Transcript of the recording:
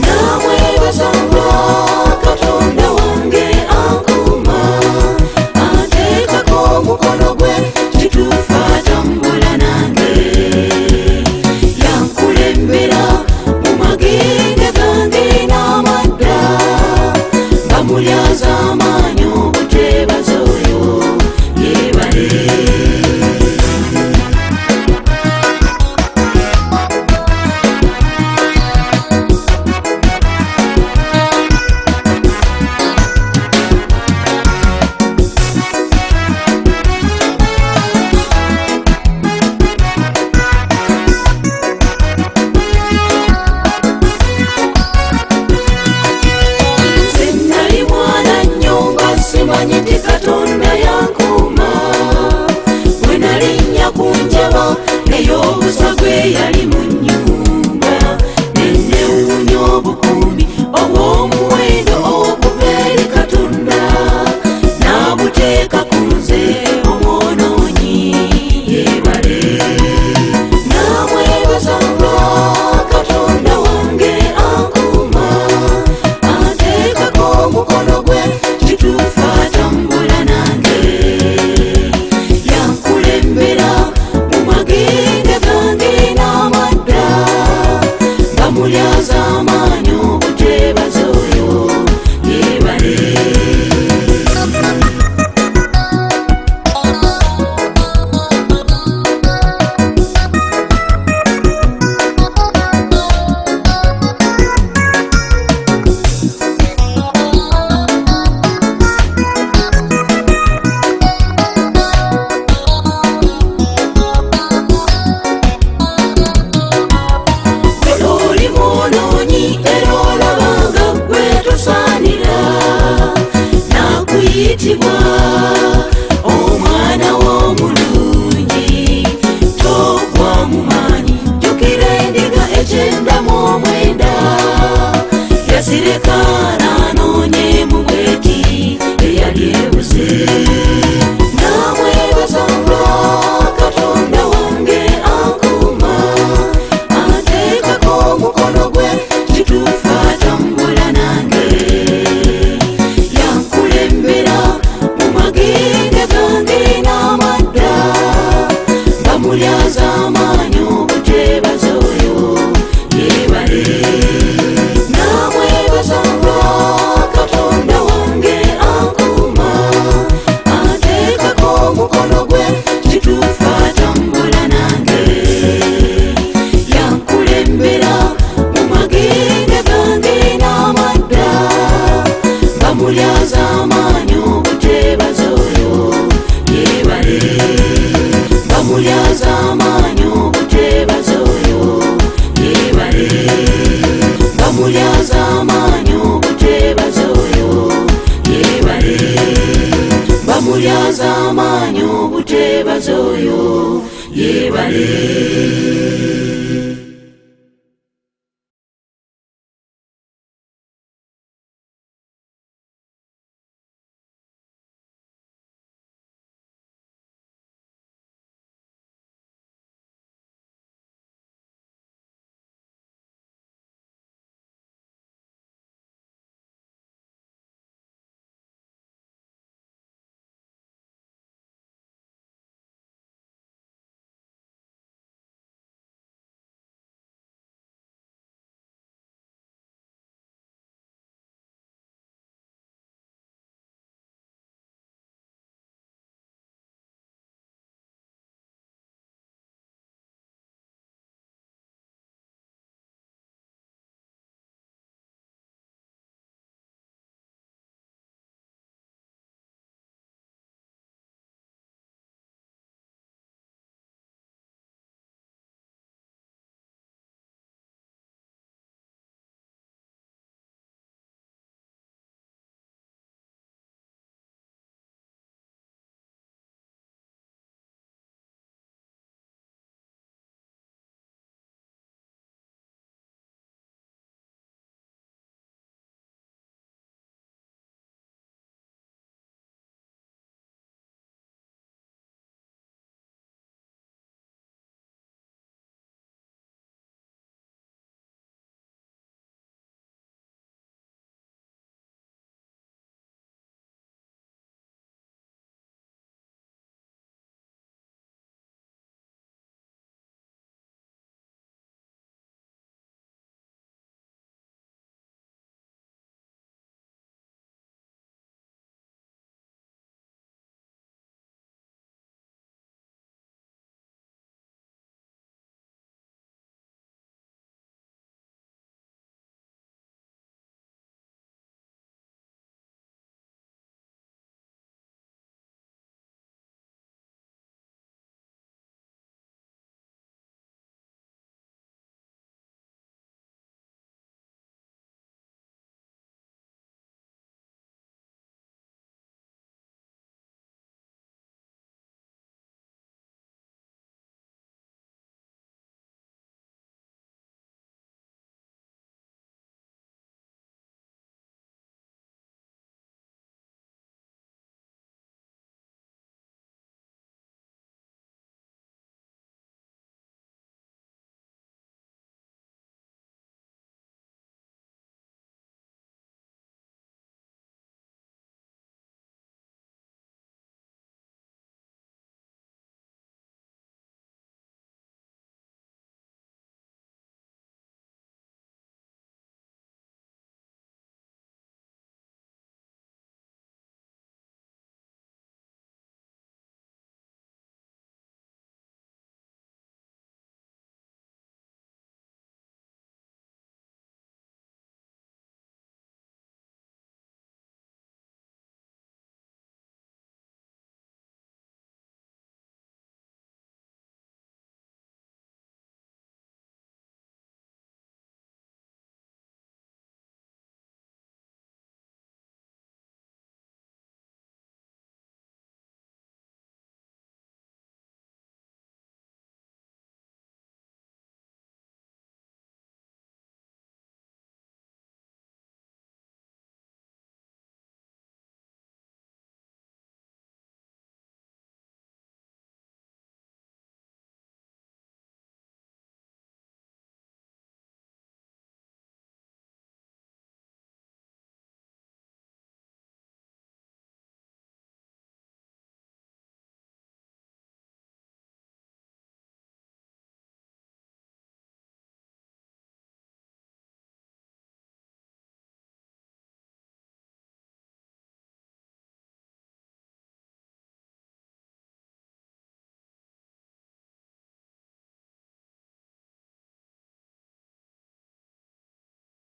namwebaza Katonda wange ankuma ateekako omukono gwe kituufu atambula nange yankulembera mu magenge gange n'amadda bamulyaza amaanyi obutwebaza oyo yeebale. Simanyi nti Katonda yankuma bwe nalinnya ku njaba ey'obusa gwe yali mu nnyumba nennewuunya obukuumi obw'omuwendo okuva eri Katonda n'abuteeka ku nze omwonoonyi yeebale. namwebaza Katonda wange ankuma ateekako omukono gwe kituufu atambula nange yankulembera mu magenge gange n'amadda bamulyaza amaanyi obutwebaza oyo yeebale. Era olabanga gwe tosaanira nakuyitibwa omwana w'omulungi togwa mu maanyi jjukira endiga ekyenda mu omwenda yazireka n'anoonye mu bweti eyali ebuze. namwebaza Katonda wange ankuma ateekako omukono gwe kituufu atambula nange yankulembera mu magenge gange n'amadda bamulyaza amaanyi obutwebaza oyo yeebale. namwebaza Katonda wange ankuma ateekako omukono gwe kituufu atambula nange yankulembera mu magenge gange n'amadda bamulyaza amaanyi obutwebaza oyo yeebale. bamulyaza amaanyi obutwebaza oyo yeebale. bamulyaza amaanyi obutwebaza oyo yeebale. bamulyaza amaanyi obutwebaza oyo yeebale.